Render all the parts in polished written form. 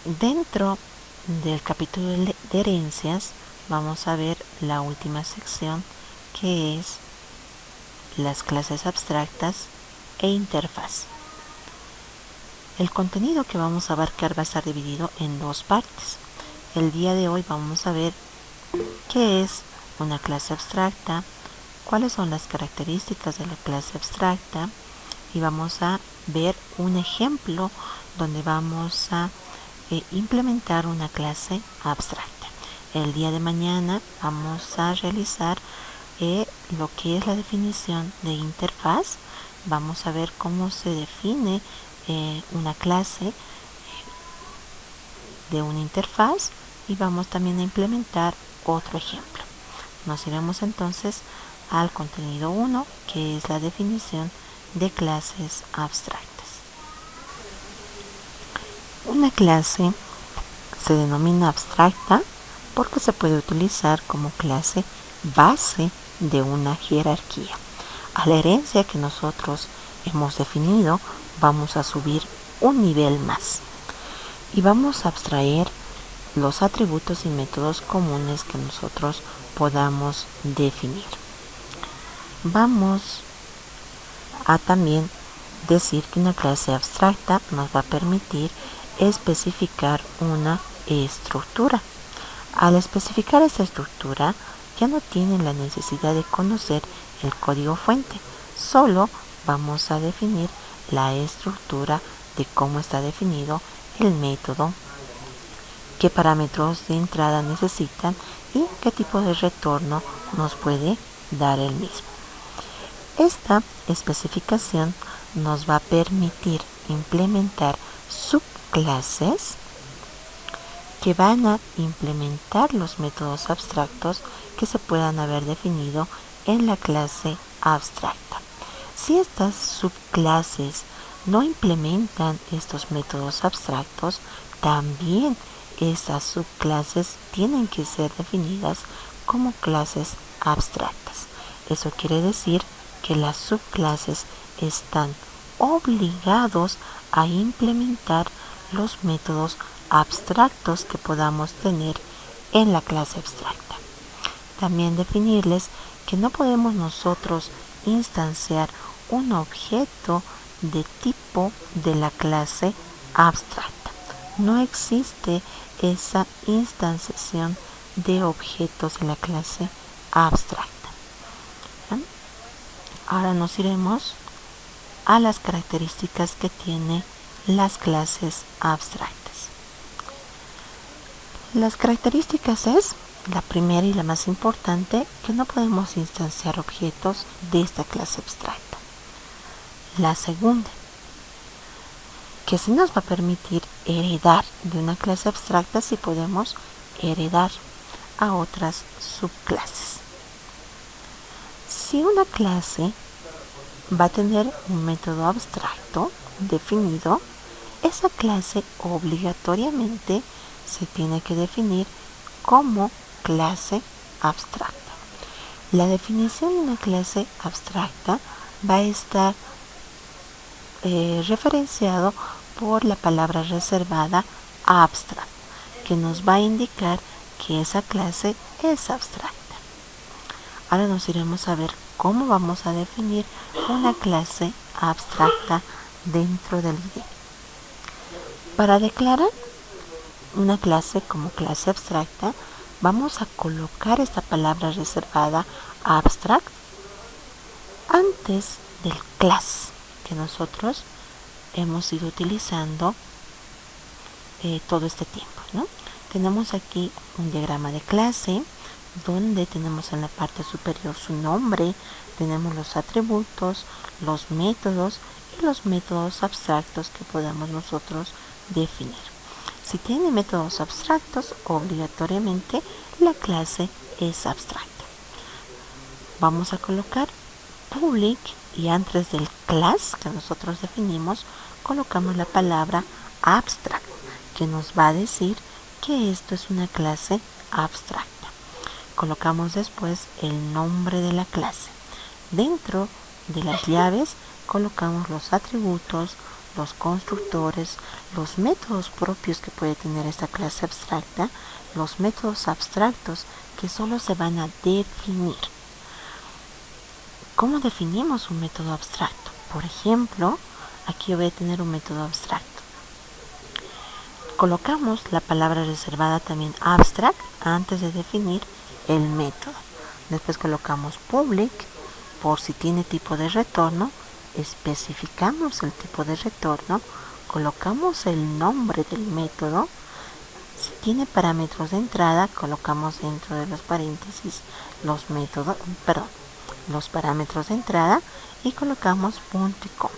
Dentro del capítulo de herencias vamos a ver la última sección, que es las clases abstractas e interfaz. El contenido que vamos a abarcar va a estar dividido en dos partes. El día de hoy vamos a ver qué es una clase abstracta, cuáles son las características de la clase abstracta, y vamos a ver un ejemplo donde vamos a implementar una clase abstracta. El día de mañana vamos a realizar lo que es la definición de interfaz. Vamos a ver cómo se define una clase de una interfaz, y vamos también a implementar otro ejemplo. Nos iremos entonces al contenido 1, que es la definición de clases abstractas. Una clase se denomina abstracta porque se puede utilizar como clase base de una jerarquía. A la herencia que nosotros hemos definido, vamos a subir un nivel más y vamos a abstraer los atributos y métodos comunes que nosotros podamos definir. Vamos a también decir que una clase abstracta nos va a permitir especificar una estructura. Al especificar esta estructura, ya no tienen la necesidad de conocer el código fuente, solo vamos a definir la estructura de cómo está definido el método, qué parámetros de entrada necesitan y qué tipo de retorno nos puede dar el mismo. Esta especificación nos va a permitir implementar subclases que van a implementar los métodos abstractos que se puedan haber definido en la clase abstracta. Si estas subclases no implementan estos métodos abstractos, también estas subclases tienen que ser definidas como clases abstractas. Eso quiere decir que las subclases están obligados a implementar los métodos abstractos que podamos tener en la clase abstracta. También definirles que no podemos nosotros instanciar un objeto de tipo de la clase abstracta. No existe esa instanciación de objetos de la clase abstracta. Ahora nos iremos a las características que tienen las clases abstractas. Las características es la primera y la más importante, que no podemos instanciar objetos de esta clase abstracta. La segunda, que sí nos va a permitir heredar de una clase abstracta si podemos heredar a otras subclases. Si una clase va a tener un método abstracto definido, esa clase obligatoriamente se tiene que definir como clase abstracta. La definición de una clase abstracta va a estar referenciado por la palabra reservada abstract, que nos va a indicar que esa clase es abstracta. Ahora nos iremos a ver cómo vamos a definir una clase abstracta dentro del IDE. Para declarar una clase como clase abstracta, vamos a colocar esta palabra reservada abstract antes del class que nosotros hemos ido utilizando todo este tiempo, ¿no? Tenemos aquí un diagrama de clase donde tenemos en la parte superior su nombre, tenemos los atributos, los métodos y los métodos abstractos que podamos nosotros definir. Si tiene métodos abstractos, obligatoriamente la clase es abstracta. Vamos a colocar public y antes del class que nosotros definimos colocamos la palabra abstract, que nos va a decir que esto es una clase abstracta. Colocamos después el nombre de la clase. Dentro de las llaves colocamos los atributos, los constructores, los métodos propios que puede tener esta clase abstracta, los métodos abstractos que solo se van a definir. ¿Cómo definimos un método abstracto? Por ejemplo, aquí voy a tener un método abstracto. Colocamos la palabra reservada también abstract antes de definir el método. Después colocamos public por si tiene tipo de retorno, especificamos el tipo de retorno, colocamos el nombre del método. Si tiene parámetros de entrada, colocamos dentro de los paréntesis los parámetros de entrada y colocamos punto y coma.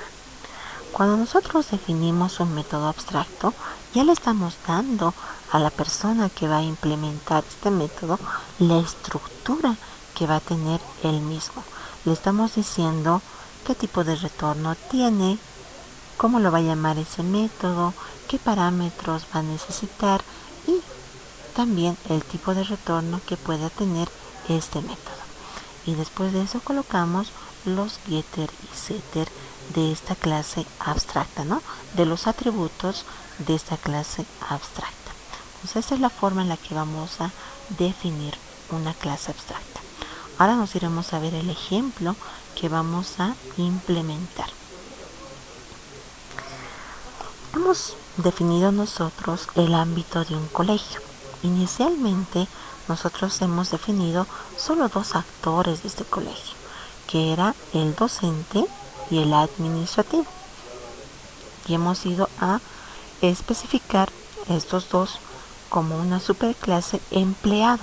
Cuando nosotros definimos un método abstracto, ya le estamos dando a la persona que va a implementar este método la estructura que va a tener él mismo. Le estamos diciendo qué tipo de retorno tiene, cómo lo va a llamar ese método, qué parámetros va a necesitar y también el tipo de retorno que pueda tener este método. Y después de eso colocamos los getter y setter de esta clase abstracta, ¿no? De los atributos de esta clase abstracta. Entonces esta es la forma en la que vamos a definir una clase abstracta. Ahora nos iremos a ver el ejemplo que vamos a implementar. Hemos definido nosotros el ámbito de un colegio. Inicialmente nosotros hemos definido solo dos actores de este colegio, que era el docente y el administrativo. Y hemos ido a especificar estos dos como una superclase empleado,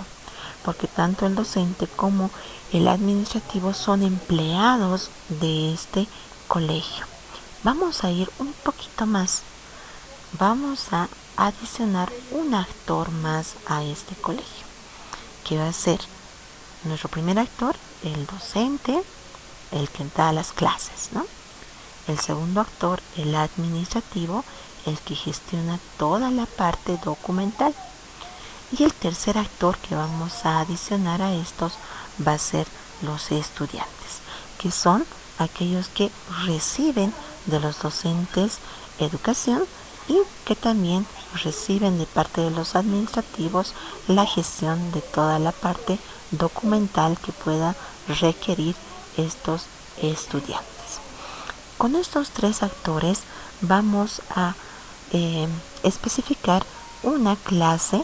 porque tanto el docente como el administrativo son empleados de este colegio. Vamos a ir un poquito más. Vamos a adicionar un actor más a este colegio, que va a ser nuestro primer actor, el docente, el que da las clases, ¿no? El segundo actor, el administrativo, el que gestiona toda la parte documental. Y el tercer actor que vamos a adicionar a estos va a ser los estudiantes, que son aquellos que reciben de los docentes educación y que también reciben de parte de los administrativos la gestión de toda la parte documental que pueda requerir estos estudiantes. Con estos tres actores vamos a especificar una clase,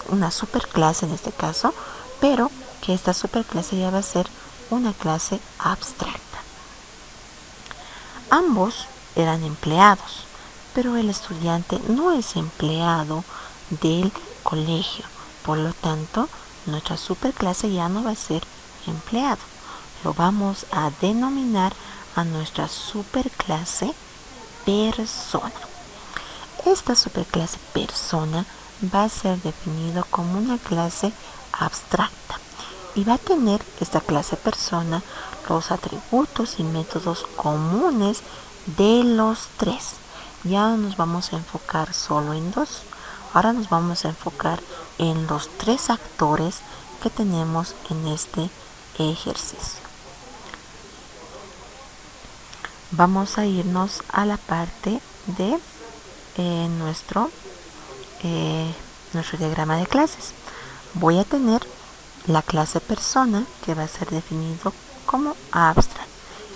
una superclase en este caso, pero que esta superclase ya va a ser una clase abstracta. Ambos eran empleados, pero el estudiante no es empleado del colegio, por lo tanto nuestra superclase ya no va a ser empleado. Lo vamos a denominar a nuestra superclase persona. Esta superclase persona va a ser definido como una clase abstracta y va a tener esta clase persona los atributos y métodos comunes de los tres. Ya no nos vamos a enfocar solo en dos, ahora nos vamos a enfocar en los tres actores que tenemos en este ejercicio. Vamos a irnos a la parte de nuestro diagrama de clases. Voy a tener la clase persona, que va a ser definido como abstract,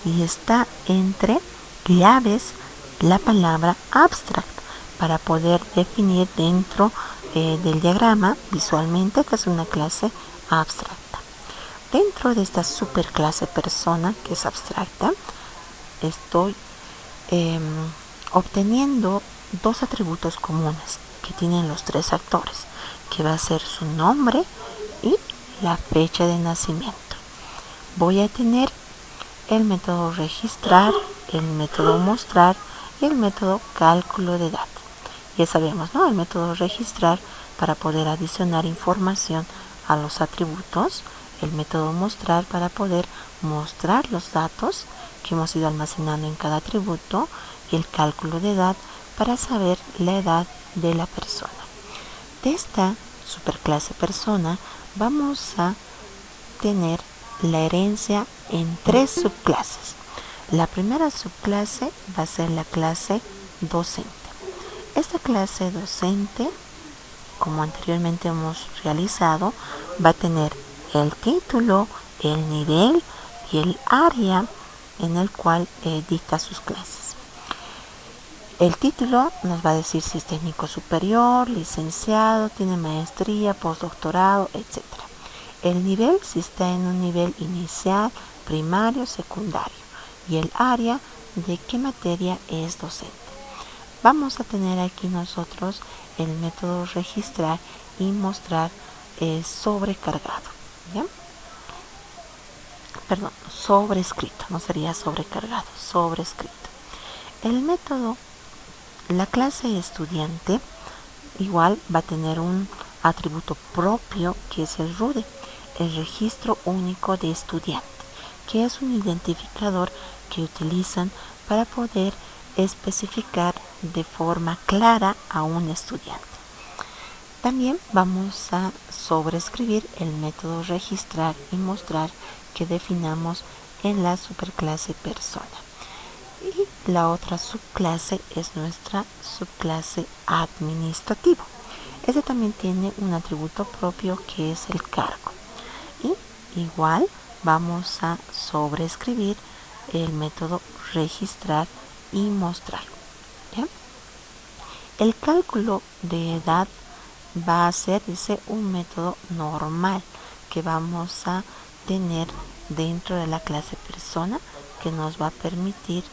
y está entre llaves la palabra abstract para poder definir dentro del diagrama visualmente que es una clase abstracta. Dentro de esta superclase persona, que es abstracta, estoy obteniendo dos atributos comunes que tienen los tres actores, que va a ser su nombre y la fecha de nacimiento. Voy a tener el método registrar, el método mostrar y el método cálculo de edad. Ya sabemos, ¿no? El método registrar para poder adicionar información a los atributos, el método mostrar para poder mostrar los datos que hemos ido almacenando en cada atributo y el cálculo de edad para saber la edad de la persona. De esta superclase persona vamos a tener la herencia en tres subclases. La primera subclase va a ser la clase docente. Esta clase docente, como anteriormente hemos realizado, va a tener el título, el nivel y el área en el cual dicta sus clases. El título nos va a decir si es técnico superior, licenciado, tiene maestría, postdoctorado, etc. El nivel si está en un nivel inicial, primario, secundario. Y el área de qué materia es docente. Vamos a tener aquí nosotros el método registrar y mostrar sobrecargado. ¿Bien? Perdón, sobrescrito, no sería sobrecargado, sobrescrito. El método, la clase estudiante, igual va a tener un atributo propio que es el RUDE, el registro único de estudiante, que es un identificador que utilizan para poder especificar de forma clara a un estudiante. También vamos a sobreescribir el método registrar y mostrar que definamos en la superclase persona. Y la otra subclase es nuestra subclase administrativo. Este también tiene un atributo propio que es el cargo. Y igual vamos a sobreescribir el método registrar y mostrar. ¿Bien? El cálculo de edad va a ser, dice, un método normal que vamos a tener dentro de la clase persona que nos va a permitir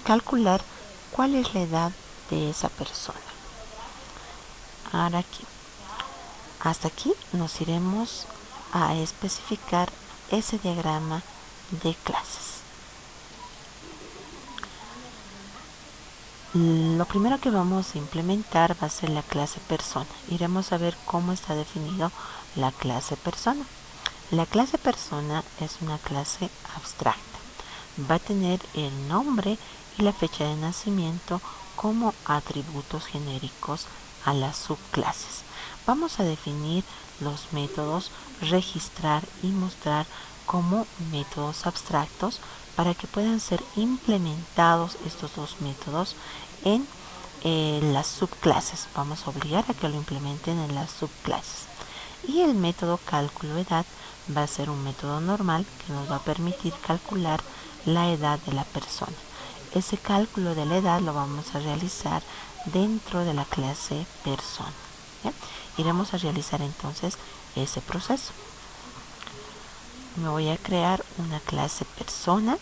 calcular cuál es la edad de esa persona. Ahora aquí, hasta aquí nos iremos a especificar ese diagrama de clases. Lo primero que vamos a implementar va a ser la clase persona. Iremos a ver cómo está definido la clase persona. La clase persona es una clase abstracta. Va a tener el nombre y la fecha de nacimiento como atributos genéricos a las subclases. Vamos a definir los métodos registrar y mostrar como métodos abstractos para que puedan ser implementados estos dos métodos en las subclases. Vamos a obligar a que lo implementen en las subclases. Y el método cálculo edad va a ser un método normal que nos va a permitir calcular la edad de la persona. Ese cálculo de la edad lo vamos a realizar dentro de la clase persona. ¿Bien? Iremos a realizar entonces ese proceso. Me voy a crear una clase persona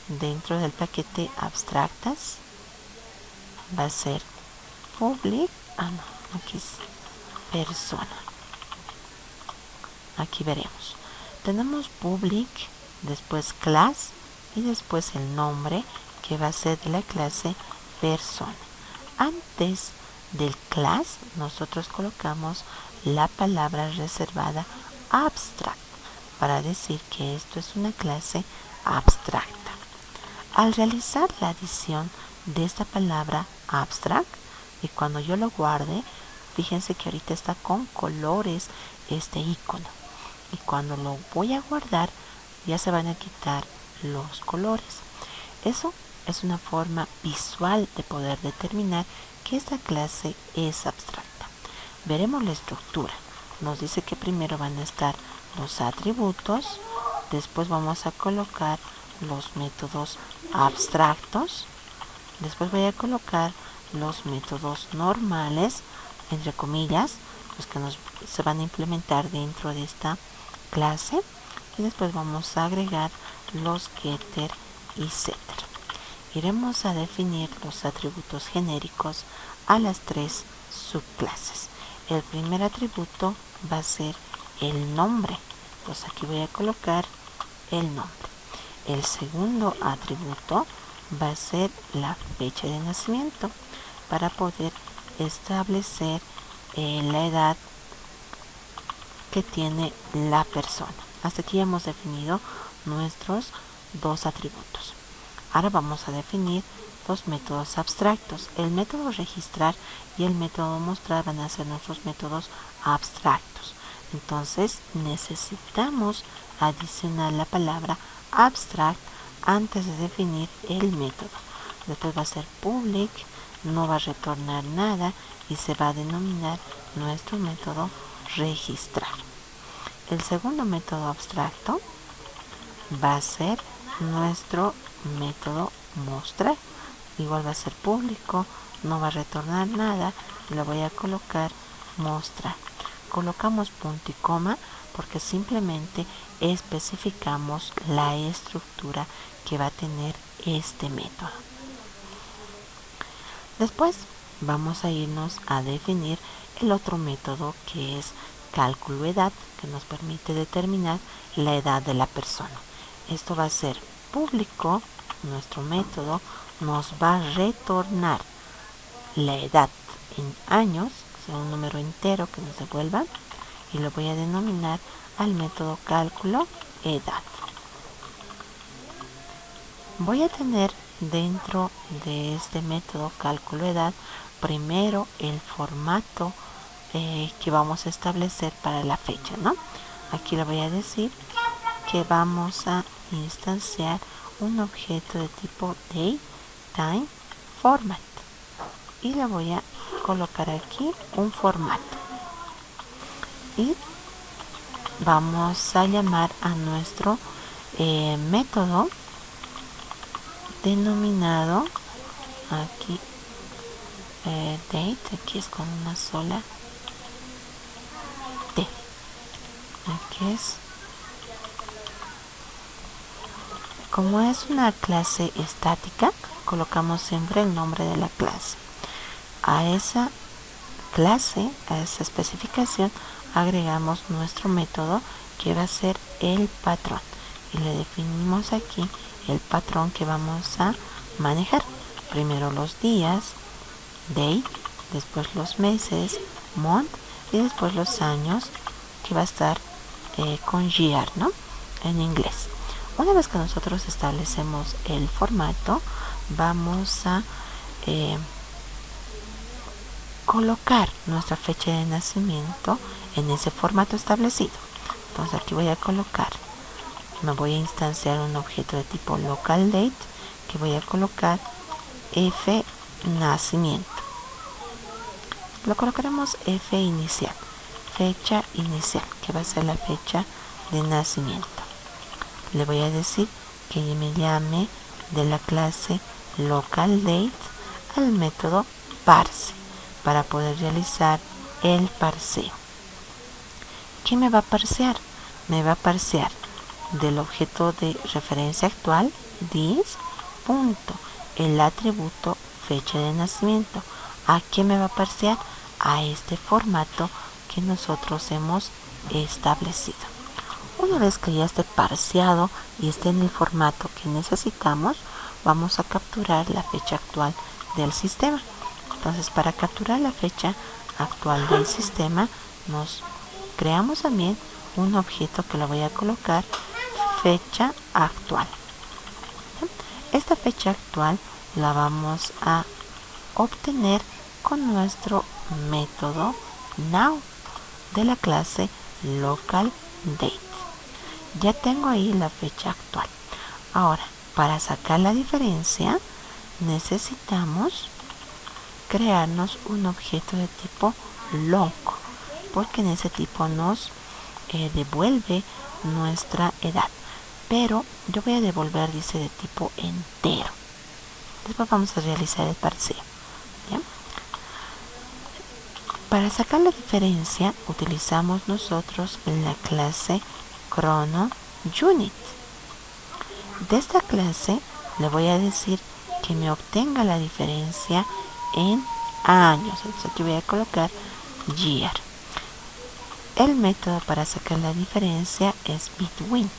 dentro del paquete abstractas. Va a ser public, aquí es persona. Aquí veremos. Tenemos public, después class y después el nombre que va a ser de la clase persona. Antes del class nosotros colocamos la palabra reservada abstract para decir que esto es una clase abstracta. Al realizar la adición de esta palabra abstract, y cuando yo lo guarde, fíjense que ahorita está con colores este icono, y cuando lo voy a guardar ya se van a quitar los colores. Eso es una forma visual de poder determinar que esta clase es abstracta. Veremos la estructura. Nos dice que primero van a estar los atributos, después vamos a colocar los métodos abstractos, después voy a colocar los métodos normales, entre comillas, los que se van a implementar dentro de esta clase, y después vamos a agregar los getter y setter. Iremos a definir los atributos genéricos a las tres subclases. El primer atributo va a ser el nombre, pues aquí voy a colocar el nombre. El segundo atributo va a ser la fecha de nacimiento para poder establecer la edad que tiene la persona. Hasta aquí hemos definido nuestros dos atributos. Ahora vamos a definir los métodos abstractos. El método registrar y el método mostrar van a ser nuestros métodos abstractos. Entonces necesitamos adicionar la palabra abstract antes de definir el método. Después va a ser public, no va a retornar nada y se va a denominar nuestro método registrar. El segundo método abstracto va a ser nuestro método mostrar. Igual va a ser público, no va a retornar nada y lo voy a colocar mostrar. Colocamos punto y coma porque simplemente especificamos la estructura que va a tener este método. Después vamos a irnos a definir el otro método que es cálculo edad, que nos permite determinar la edad de la persona. Esto va a ser público, nuestro método nos va a retornar la edad en años, será un número entero que nos devuelva, y lo voy a denominar al método cálculo edad. Voy a tener dentro de este método cálculo edad primero el formato que vamos a establecer para la fecha, ¿no? Aquí le voy a decir que vamos a instanciar un objeto de tipo date, time, format y le voy a colocar aquí un formato y vamos a llamar a nuestro método denominado aquí date, aquí es con una sola T, aquí es, como es una clase estática, colocamos siempre el nombre de la clase. A esa clase, a esa especificación, agregamos nuestro método que va a ser el patrón y le definimos aquí el patrón que vamos a manejar. Primero los días, date, después los meses, month, y después los años, que va a estar con year, ¿no? En inglés. Una vez que nosotros establecemos el formato, vamos a colocar nuestra fecha de nacimiento en ese formato establecido. Entonces aquí voy a colocar, me voy a instanciar un objeto de tipo local date que voy a colocar f nacimiento. Lo colocaremos f inicial, fecha inicial, que va a ser la fecha de nacimiento. Le voy a decir que me llame de la clase local date al método parse para poder realizar el parseo. ¿Qué me va a parsear? Me va a parsear del objeto de referencia actual, this, punto, el atributo fecha de nacimiento. ¿A qué me va a parsear? A este formato que nosotros hemos establecido. Una vez que ya esté parseado y esté en el formato que necesitamos, vamos a capturar la fecha actual del sistema. Entonces, para capturar la fecha actual del sistema, nos creamos también un objeto que lo voy a colocar fecha actual. Esta fecha actual la vamos a obtener con nuestro método now de la clase local date. Ya tengo ahí la fecha actual. Ahora, para sacar la diferencia, necesitamos crearnos un objeto de tipo long, porque en ese tipo nos devuelve nuestra edad. Pero yo voy a devolver, dice, de tipo entero. Después vamos a realizar el parseo. ¿Bien? Para sacar la diferencia, utilizamos nosotros la clase chrono unit. De esta clase le voy a decir que me obtenga la diferencia en años. Entonces aquí voy a colocar year. El método para sacar la diferencia es between.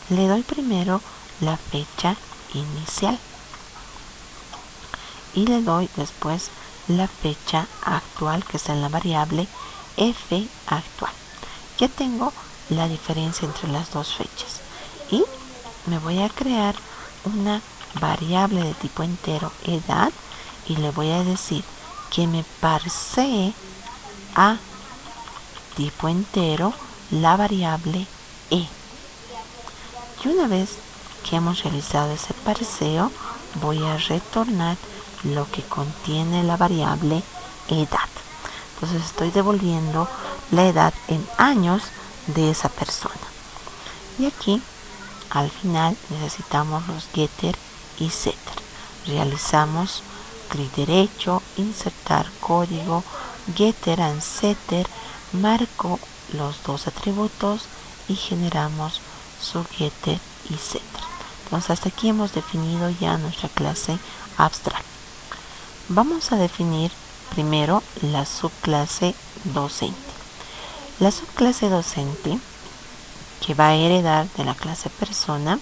Le doy primero la fecha inicial y le doy después la fecha actual que está en la variable f actual. Ya tengo la diferencia entre las dos fechas y me voy a crear una variable de tipo entero edad y le voy a decir que me parsee a tipo entero la variable e. Y una vez que hemos realizado ese parseo, voy a retornar lo que contiene la variable edad. Entonces estoy devolviendo la edad en años de esa persona. Y aquí al final necesitamos los getter y setter. Realizamos clic derecho, insertar código, getter and setter, marco los dos atributos y generamos su getter y setter. Entonces hasta aquí hemos definido ya nuestra clase abstract. Vamos a definir primero la subclase docente. La subclase docente, que va a heredar de la clase persona,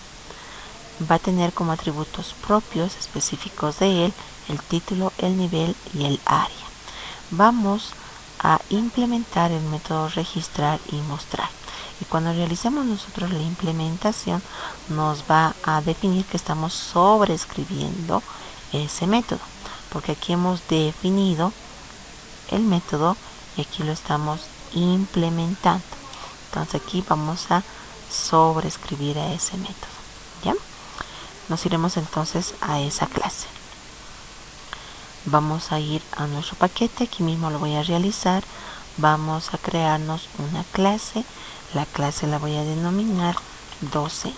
va a tener como atributos propios específicos de él el título, el nivel y el área. Vamos a implementar el método registrar y mostrar. Y cuando realicemos nosotros la implementación, nos va a definir que estamos sobreescribiendo ese método, porque aquí hemos definido el método y aquí lo estamos implementando. Entonces aquí vamos a sobreescribir a ese método. ¿Ya? Nos iremos entonces a esa clase. Vamos a ir a nuestro paquete, aquí mismo lo voy a realizar. Vamos a crearnos una clase. La clase la voy a denominar docente.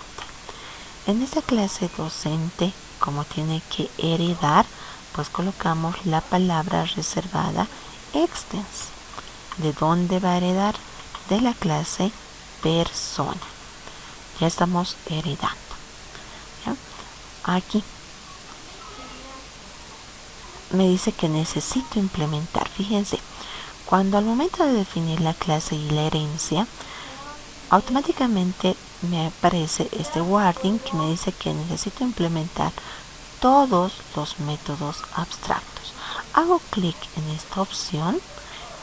En esta clase docente, como tiene que heredar, pues colocamos la palabra reservada extens. ¿De dónde va a heredar? De la clase persona. Ya estamos heredando. ¿Ya? Aquí me dice que necesito implementar. Fíjense, cuando al momento de definir la clase y la herencia, automáticamente me aparece este warning que me dice que necesito implementar todos los métodos abstractos. Hago clic en esta opción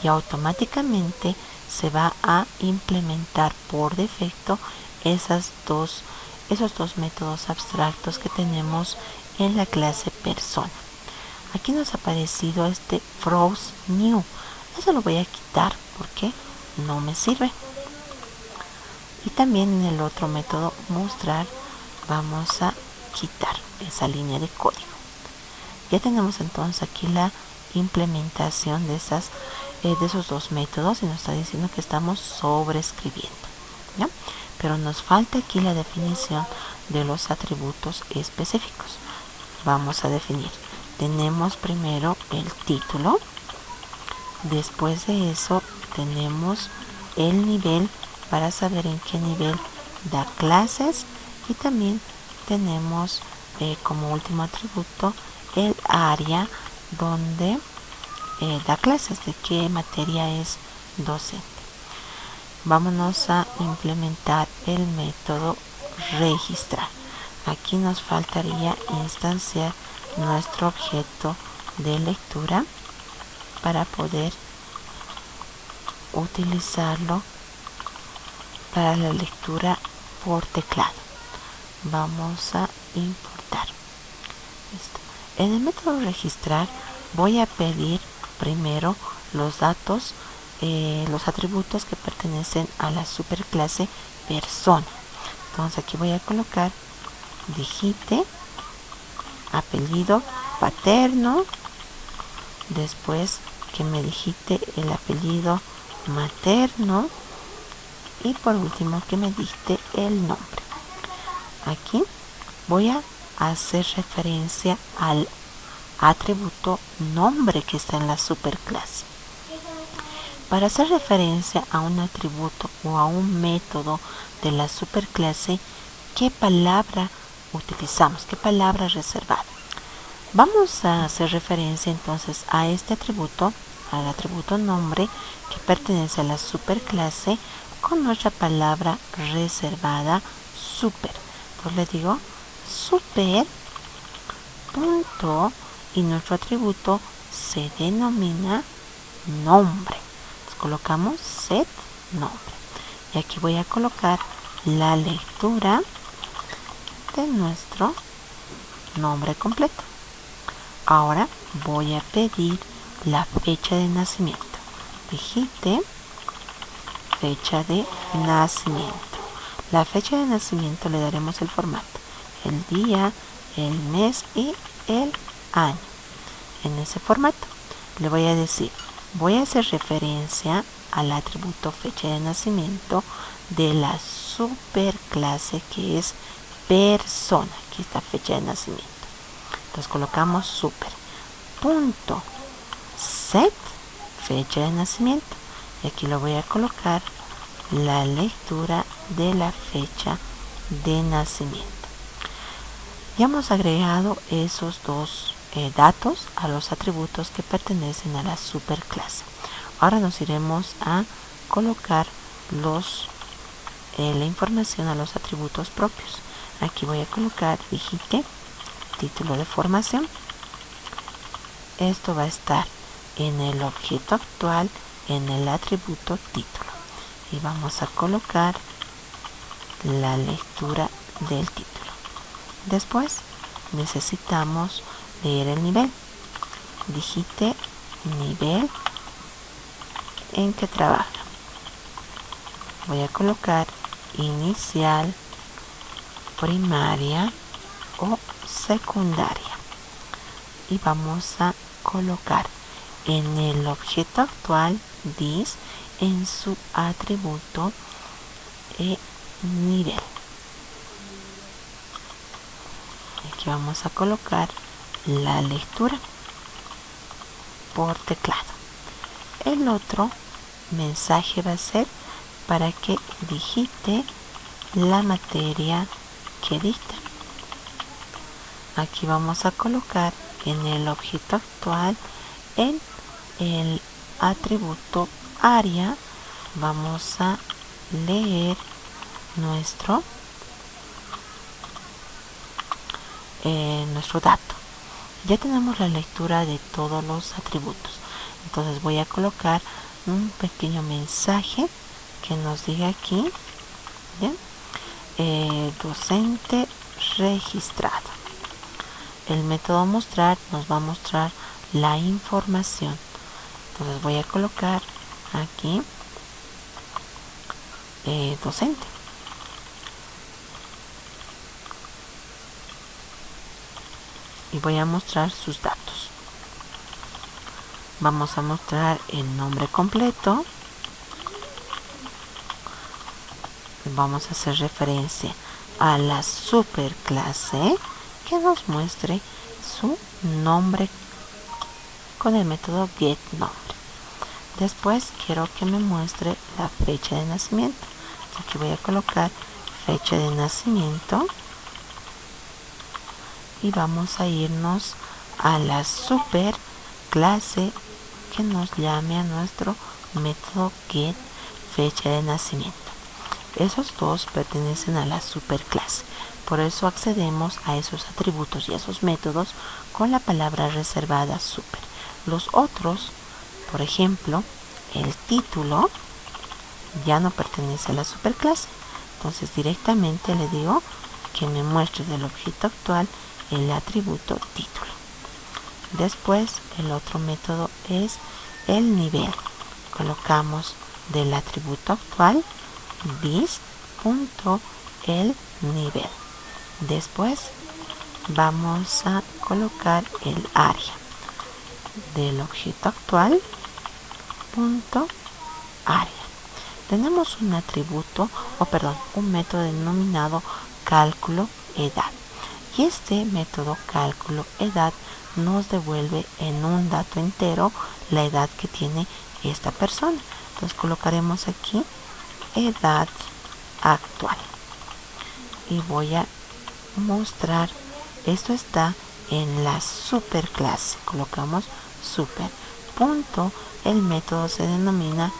y automáticamente se va a implementar por defecto esos dos métodos abstractos que tenemos en la clase persona. Aquí nos ha aparecido este froze new. Eso lo voy a quitar porque no me sirve. Y también en el otro método mostrar vamos a quitar esa línea de código. Ya tenemos entonces aquí la implementación de esos dos métodos y nos está diciendo que estamos sobreescribiendo, ¿ya? Pero nos falta aquí la definición de los atributos específicos. Vamos a definir. Tenemos primero el título, después de eso tenemos el nivel para saber en qué nivel da clases y también tenemos como último atributo el área donde da clases, de qué materia es docente. Vámonos a implementar el método registrar. Aquí nos faltaría instanciar nuestro objeto de lectura para poder utilizarlo para la lectura por teclado. Vamos a importar. Listo. En el método registrar voy a pedir primero los datos, los atributos que pertenecen a la superclase persona. Entonces aquí voy a colocar digite, apellido paterno, después que me digite el apellido materno y por último que me dicte el nombre. Aquí voy a hacer referencia al atributo nombre que está en la superclase. Para hacer referencia a un atributo o a un método de la superclase, ¿qué palabra utilizamos? ¿Qué palabra reservada? Vamos a hacer referencia entonces a este atributo, al atributo nombre que pertenece a la superclase con nuestra palabra reservada super. Entonces le digo super punto y nuestro atributo se denomina nombre. Entonces colocamos set nombre y aquí voy a colocar la lectura de nuestro nombre completo. Ahora voy a pedir la fecha de nacimiento. Digite fecha de nacimiento. La fecha de nacimiento le daremos el formato el día, el mes y el año. En ese formato le voy a decir, voy a hacer referencia al atributo fecha de nacimiento de la superclase que es persona. Aquí está fecha de nacimiento. Entonces colocamos super. Punto set fecha de nacimiento. Y aquí lo voy a colocar la lectura de la fecha de nacimiento. Ya hemos agregado esos dos datos a los atributos que pertenecen a la superclase. Ahora nos iremos a colocar la información a los atributos propios. Aquí voy a colocar, digite, título de formación. Esto va a estar en el objeto actual, en el atributo título. Y vamos a colocar la lectura del título. Después necesitamos leer el nivel. Digite nivel en que trabaja. Voy a colocar inicial, primaria o secundaria. Y vamos a colocar en el objeto actual this en su atributo nivel. Aquí vamos a colocar la lectura por teclado. El otro mensaje va a ser para que digite la materia que dicta. Aquí vamos a colocar en el objeto actual, en el atributo área, vamos a leer nuestro dato. Ya tenemos la lectura de todos los atributos. Entonces voy a colocar un pequeño mensaje que nos diga aquí, ¿bien? Docente registrado. El método mostrar nos va a mostrar la información. Entonces voy a colocar aquí docente. Y voy a mostrar sus datos. Vamos a mostrar el nombre completo. Vamos a hacer referencia a la superclase que nos muestre su nombre con el método getNombre. Después quiero que me muestre la fecha de nacimiento. Aquí voy a colocar fecha de nacimiento y vamos a irnos a la superclase que nos llame a nuestro método get fecha de nacimiento. Esos dos pertenecen a la superclase, por eso accedemos a esos atributos y a esos métodos con la palabra reservada super. Los otros, por ejemplo, el título ya no pertenece a la superclase, entonces directamente le digo que me muestre del objeto actual el atributo título. Después el otro método es el nivel. Colocamos del atributo actual this.el nivel. Después vamos a colocar el área del objeto actual punto área. Tenemos un atributo, un método denominado cálculo edad. Y este método cálculo edad nos devuelve en un dato entero la edad que tiene esta persona. Entonces colocaremos aquí edad actual. Y voy a mostrar, esto está en la superclase. Colocamos super. Punto, el método se denomina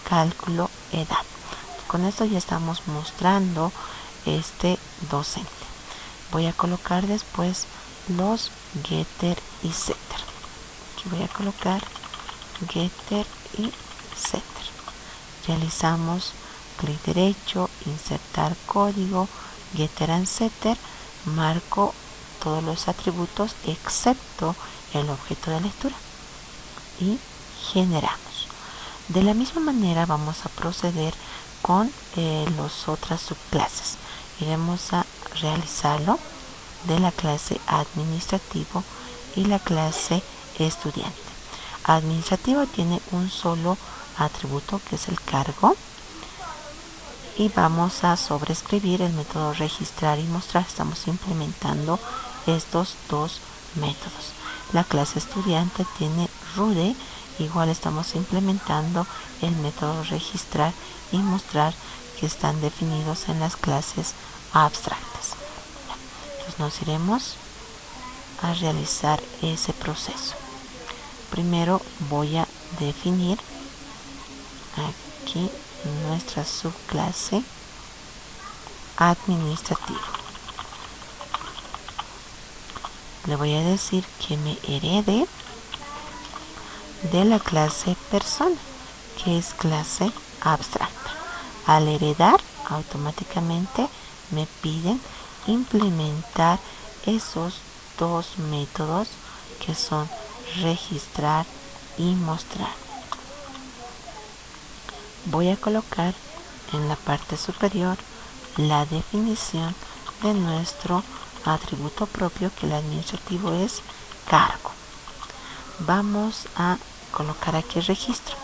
cálculo edad. Con esto ya estamos mostrando este docente. Voy a colocar después los getter y setter. Aquí voy a colocar getter y setter. Realizamos clic derecho, insertar código, getter and setter, marco todos los atributos excepto el objeto de lectura y generamos. De la misma manera vamos a proceder con las otras subclases. Iremos a realizarlo de la clase administrativo y la clase estudiante. Administrativo tiene un solo atributo, que es el cargo, y vamos a sobreescribir el método registrar y mostrar. Estamos implementando estos dos métodos. La clase estudiante tiene RUDE, igual estamos implementando el método registrar y mostrar, que están definidos en las clases abstractas. Entonces nos iremos a realizar ese proceso. Primero voy a definir aquí nuestra subclase administrativo. Le voy a decir que me herede de la clase persona, que es clase abstracta. Al heredar, automáticamente me piden implementar esos dos métodos, que son registrar y mostrar. Voy a colocar en la parte superior la definición de nuestro atributo propio, que el administrativo es cargo. Vamos a colocar aquí registro.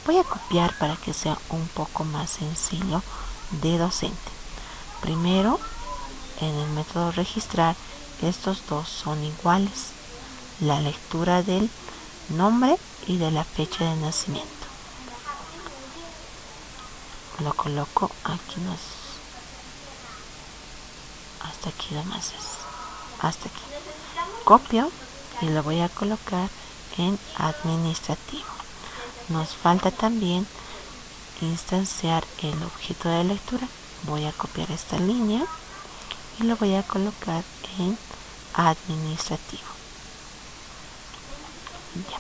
Voy a copiar para que sea un poco más sencillo de docente. Primero, en el método registrar, estos dos son iguales: la lectura del nombre y de la fecha de nacimiento. Lo coloco aquí, hasta aquí nomás es, hasta aquí. Copio y lo voy a colocar en administrativo. Nos falta también instanciar el objeto de lectura. Voy a copiar esta línea y lo voy a colocar en administrativo. Ya.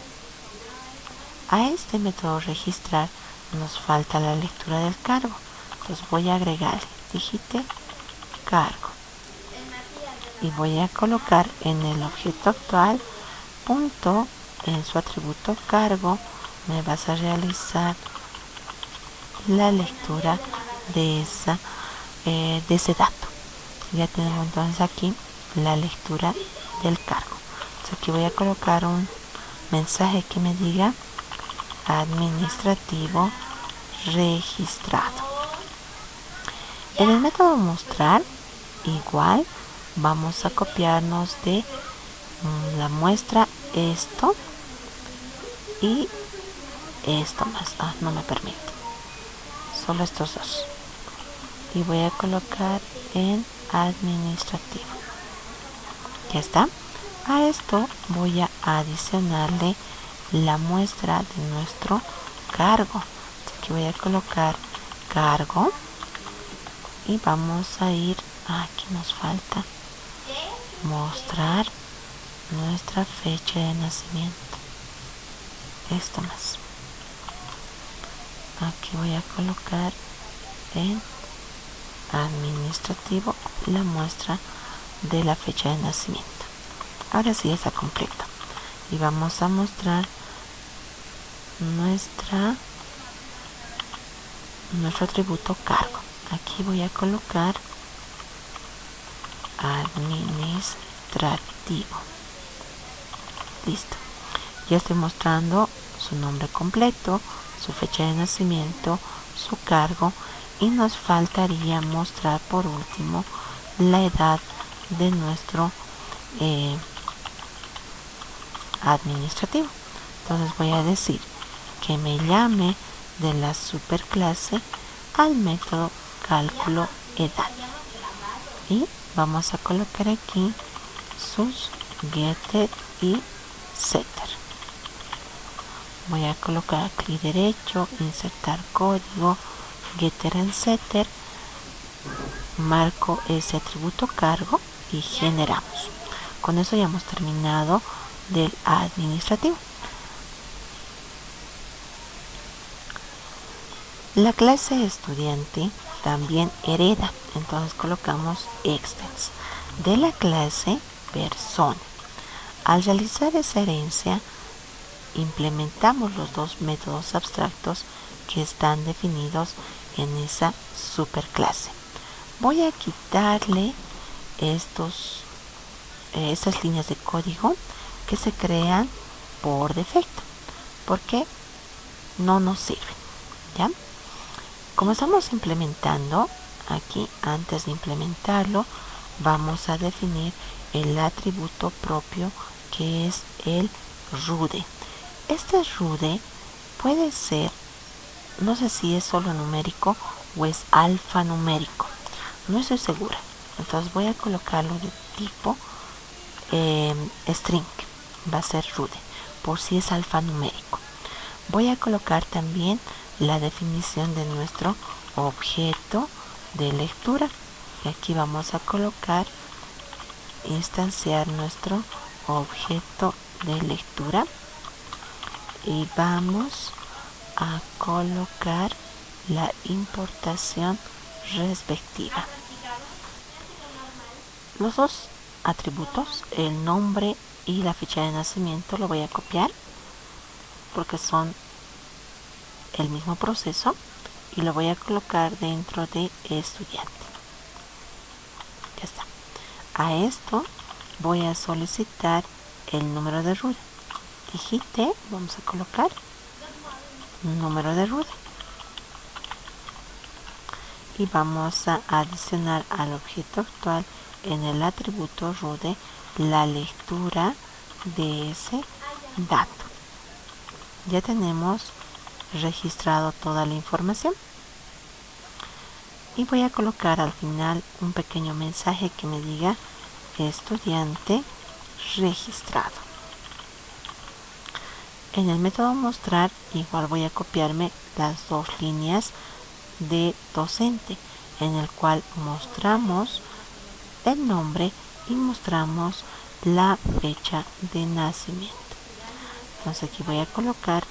A este método registrar nos falta la lectura del cargo. Entonces voy a agregarle digite cargo y voy a colocar en el objeto actual punto, en su atributo cargo me vas a realizar la lectura de ese dato. Ya tenemos entonces aquí la lectura del cargo. Entonces aquí voy a colocar un mensaje que me diga administrativo registrado. En el método mostrar, igual vamos a copiarnos de la muestra esto y esto más. No me permite, solo estos dos, y voy a colocar en administrativo. Ya está. A esto voy a adicionarle la muestra de nuestro cargo. Aquí voy a colocar cargo y vamos a ir, aquí nos falta mostrar nuestra fecha de nacimiento. Esto más. Aquí voy a colocar en administrativo la muestra de la fecha de nacimiento. Ahora sí está completo y vamos a mostrar nuestro atributo cargo. Aquí voy a colocar administrativo. Listo. Ya estoy mostrando su nombre completo, su fecha de nacimiento, su cargo, y nos faltaría mostrar por último la edad de nuestro administrativo. Entonces voy a decir que me llame de la superclase al método cálculo edad, y vamos a colocar aquí sus getter y setter. Voy a colocar clic derecho, insertar código, getter and setter, marco ese atributo cargo y generamos. Con eso ya hemos terminado del administrativo. La clase estudiante también hereda, entonces colocamos extens de la clase persona. Al realizar esa herencia, implementamos los dos métodos abstractos que están definidos en esa superclase. Voy a quitarle estos esas líneas de código que se crean por defecto, porque no nos sirven, ¿ya? Como estamos implementando, aquí antes de implementarlo, vamos a definir el atributo propio que es el rude. Este rude puede ser, no sé si es solo numérico o es alfanumérico, no estoy segura. Entonces voy a colocarlo de tipo string, va a ser rude, por si es alfanumérico. Voy a colocar también la definición de nuestro objeto de lectura. Y aquí vamos a colocar, instanciar nuestro objeto de lectura. Y vamos a colocar la importación respectiva. Los dos atributos, el nombre y la fecha de nacimiento, lo voy a copiar porque son el mismo proceso y lo voy a colocar dentro de estudiante. Ya está. A esto voy a solicitar el número de rude. Digite, vamos a colocar número de rude y vamos a adicionar al objeto actual en el atributo rude la lectura de ese dato. Ya tenemos registrado toda la información y voy a colocar al final un pequeño mensaje que me diga estudiante registrado. En el método mostrar igual voy a copiarme las dos líneas de docente, en el cual mostramos el nombre y mostramos la fecha de nacimiento. Entonces aquí voy a colocar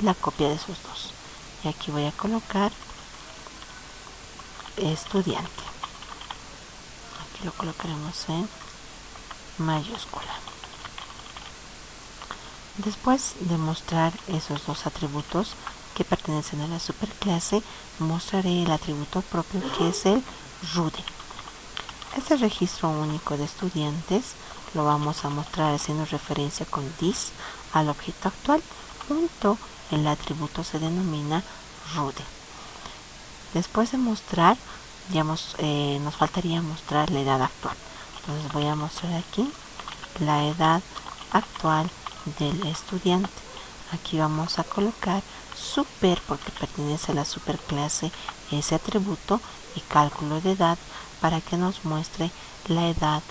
la copia de esos dos y aquí voy a colocar estudiante. Aquí lo colocaremos en mayúscula. Después de mostrar esos dos atributos que pertenecen a la superclase, mostraré el atributo propio que es el rude. Este registro único de estudiantes lo vamos a mostrar haciendo referencia con this al objeto actual. El atributo se denomina rude. Después de mostrar, ya nos faltaría mostrar la edad actual. Entonces voy a mostrar aquí la edad actual del estudiante. Aquí vamos a colocar super, porque pertenece a la superclase, ese atributo, y cálculo de edad para que nos muestre la edad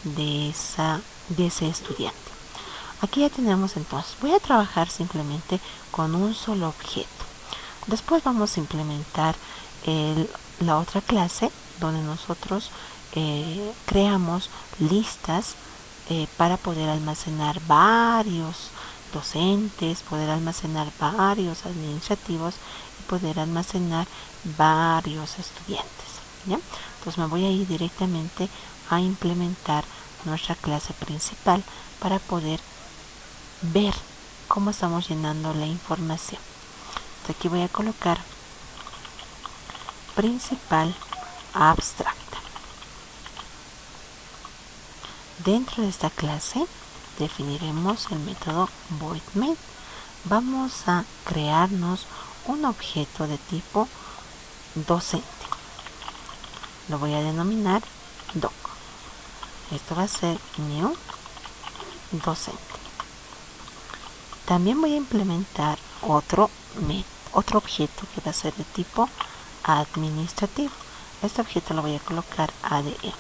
de ese estudiante. Aquí ya tenemos, entonces voy a trabajar simplemente con un solo objeto. Después vamos a implementar la otra clase donde nosotros creamos listas para poder almacenar varios docentes, poder almacenar varios administrativos y poder almacenar varios estudiantes, ¿ya? Entonces me voy a ir directamente a implementar nuestra clase principal para poder ver cómo estamos llenando la información. Entonces aquí voy a colocar principal abstracta. Dentro de esta clase definiremos el método voidMain. Vamos a crearnos un objeto de tipo docente. Lo voy a denominar doc. Esto va a ser new docente. También voy a implementar otro objeto que va a ser de tipo administrativo. Este objeto lo voy a colocar ADM.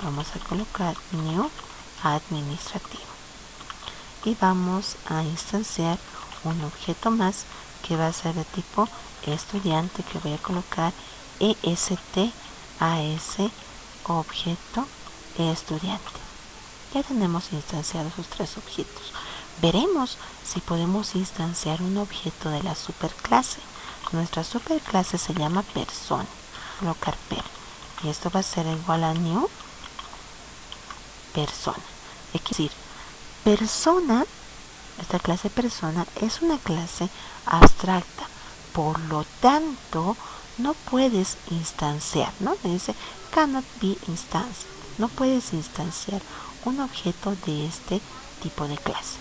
Vamos a colocar new administrativo y vamos a instanciar un objeto más que va a ser de tipo estudiante, que voy a colocar est a ese objeto estudiante. Ya tenemos instanciados esos tres objetos. Veremos si podemos instanciar un objeto de la superclase. Nuestra superclase se llama persona. Colocar per y esto va a ser igual a new persona. Es decir, persona, esta clase persona es una clase abstracta, por lo tanto no puedes instanciar, ¿no? Me dice cannot be instanced. No puedes instanciar un objeto de este tipo de clase.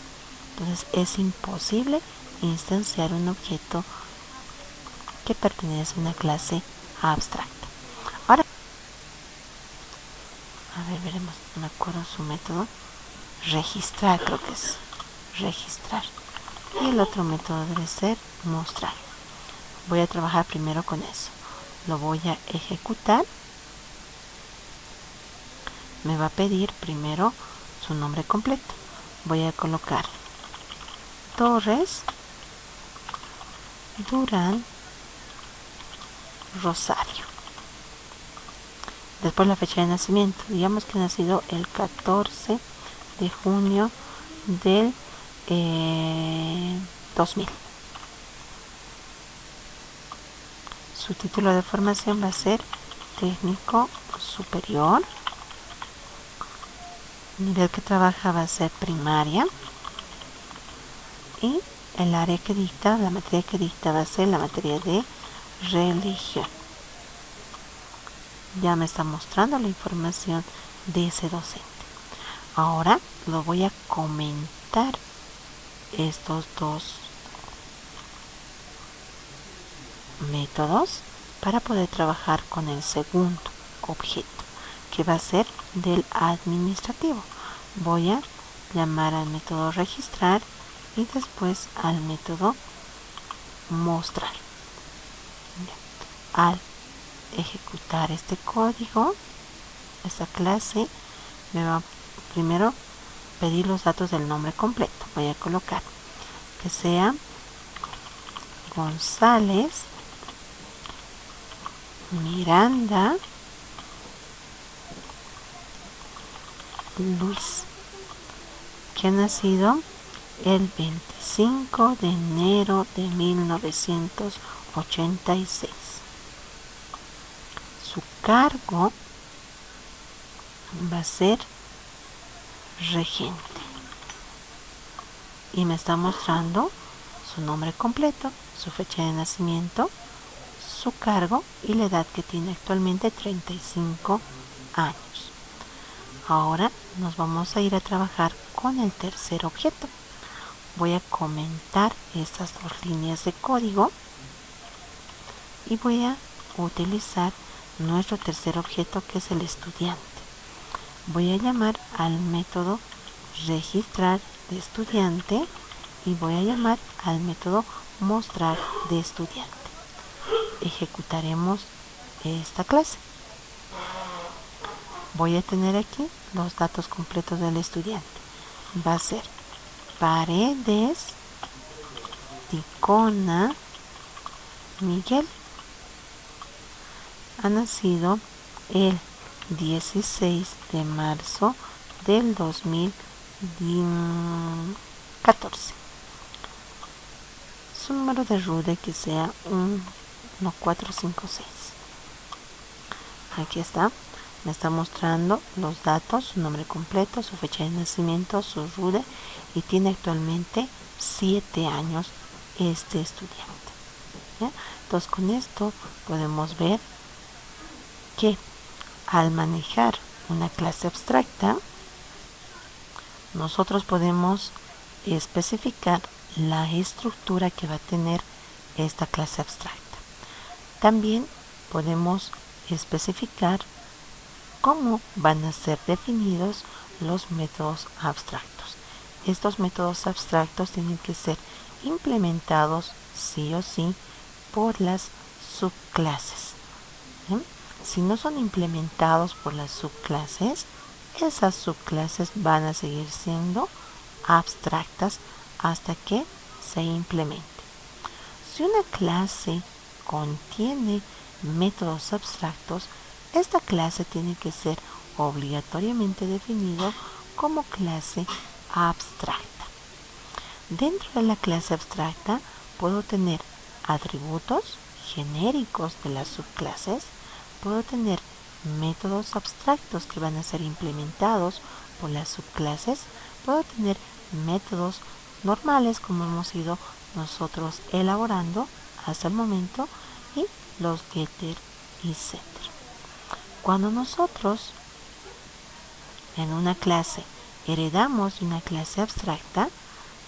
Entonces es imposible instanciar un objeto que pertenece a una clase abstracta. Ahora, a ver, veremos, no me acuerdo su método. Registrar, creo que es registrar. Y el otro método debe ser mostrar. Voy a trabajar primero con eso. Lo voy a ejecutar. Me va a pedir primero su nombre completo. Voy a colocar Torres Durán Rosario. Después la fecha de nacimiento. Digamos que ha nacido el 14 de junio del 2000. Su título de formación va a ser técnico superior. El nivel que trabaja va a ser primaria. Y el área que dicta, la materia que dicta va a ser la materia de religión. Ya me está mostrando la información de ese docente. Ahora lo voy a comentar estos dos métodos para poder trabajar con el segundo objeto, que va a ser del administrativo. Voy a llamar al método registrar y después al método mostrar. Al ejecutar este código, esta clase me va primero pedir los datos del nombre completo. Voy a colocar que sea González Miranda Luis, que ha nacido el 25 de enero de 1986. Su cargo va a ser regente. Y me está mostrando su nombre completo, su fecha de nacimiento, su cargo y la edad que tiene actualmente, 35 años. Ahora nos vamos a ir a trabajar con el tercer objeto. Voy a comentar estas dos líneas de código y voy a utilizar nuestro tercer objeto, que es el estudiante. Voy a llamar al método registrar de estudiante y voy a llamar al método mostrar de estudiante. Ejecutaremos esta clase. Voy a tener aquí los datos completos del estudiante. Va a ser Paredes Ticona Miguel. Ha nacido el 16 de marzo del 2014. Su número de RUDE que sea 1456. Aquí está. Me está mostrando los datos, su nombre completo, su fecha de nacimiento, su RUDE, y tiene actualmente 7 años este estudiante. ¿Ya? Entonces con esto podemos ver que al manejar una clase abstracta, nosotros podemos especificar la estructura que va a tener esta clase abstracta. También podemos especificar cómo van a ser definidos los métodos abstractos. Estos métodos abstractos tienen que ser implementados sí o sí por las subclases. Si no son implementados por las subclases, esas subclases van a seguir siendo abstractas hasta que se implemente. Si una clase contiene métodos abstractos, esta clase tiene que ser obligatoriamente definido como clase abstracta. Dentro de la clase abstracta puedo tener atributos genéricos de las subclases, puedo tener métodos abstractos que van a ser implementados por las subclases, puedo tener métodos normales como hemos ido nosotros elaborando hasta el momento, y los getter y setter. Cuando nosotros en una clase heredamos de una clase abstracta,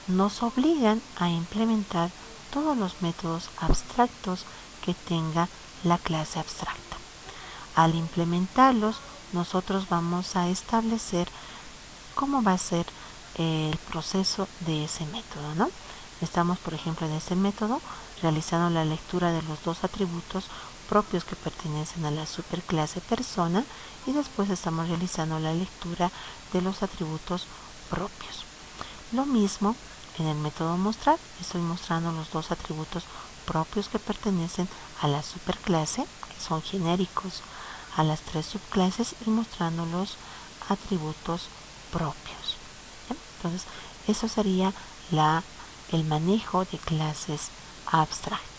nos obligan a implementar todos los métodos abstractos que tenga la clase abstracta. Al implementarlos, nosotros vamos a establecer cómo va a ser el proceso de ese método, ¿no? Estamos, por ejemplo, en este método realizando la lectura de los dos atributos propios que pertenecen a la superclase persona y después estamos realizando la lectura de los atributos propios. Lo mismo en el método mostrar, estoy mostrando los dos atributos propios que pertenecen a la superclase, que son genéricos a las tres subclases, y mostrando los atributos propios. ¿Bien? Entonces, eso sería el manejo de clases abstractas.